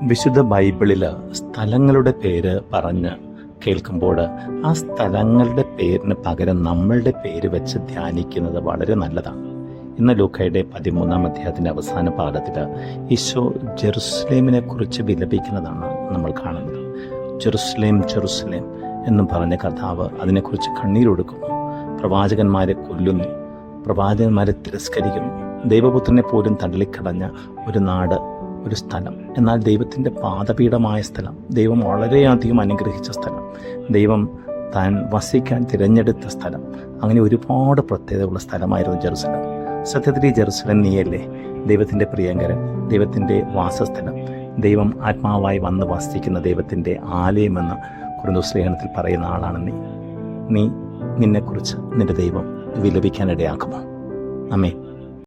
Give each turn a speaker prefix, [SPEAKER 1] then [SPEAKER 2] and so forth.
[SPEAKER 1] വിശുദ്ധ ബൈബിളിൽ സ്ഥലങ്ങളുടെ പേര് പറഞ്ഞ് കേൾക്കുമ്പോൾ ആ സ്ഥലങ്ങളുടെ പേരിന് പകരം നമ്മളുടെ പേര് വെച്ച് ധ്യാനിക്കുന്നത് വളരെ നല്ലതാണ്. ഇന്ന് ലൂക്കയുടെ 13-ാം അധ്യായത്തിൻ്റെ അവസാന പാഠത്തിൽ ഈശോ ജെറുസലേമിനെ കുറിച്ച് വിലപിക്കുന്നതാണ് നമ്മൾ കാണുന്നത്. ജെറുസലേം ജെറുസലേം എന്നും പറഞ്ഞ കർത്താവ് അതിനെക്കുറിച്ച് കണ്ണീരൊടുക്കുന്നു. പ്രവാചകന്മാരെ കൊല്ലുന്നു, പ്രവാചകന്മാരെ തിരസ്കരിക്കുന്നു, ദൈവപുത്രനെ പോലും തള്ളിക്കളഞ്ഞ ഒരു നാട്, ഒരു സ്ഥലം. എന്നാൽ ദൈവത്തിൻ്റെ പാദപീഠമായ സ്ഥലം, ദൈവം വളരെയധികം അനുഗ്രഹിച്ച സ്ഥലം, ദൈവം താൻ വസിക്കാൻ തിരഞ്ഞെടുത്ത സ്ഥലം, അങ്ങനെ ഒരുപാട് പ്രത്യേകതയുള്ള സ്ഥലമായിരുന്നു ജെറുസലേം. സത്യത്തിൽ ഈ ജെറുസലേം നീയല്ലേ ദൈവത്തിൻ്റെ പ്രിയങ്കരൻ, ദൈവത്തിൻ്റെ വാസസ്ഥലം, ദൈവം ആത്മാവായി വന്ന് വസിക്കുന്ന ദൈവത്തിൻ്റെ ആലയമെന്ന് കൊരിന്ത്യർ ലേഖനത്തിൽ പറയുന്ന ആളാണ് നീ. നിന്നെക്കുറിച്ച് നിന്റെ ദൈവം വിലപിക്കാനിടയാക്കുമോ? ആമേൻ.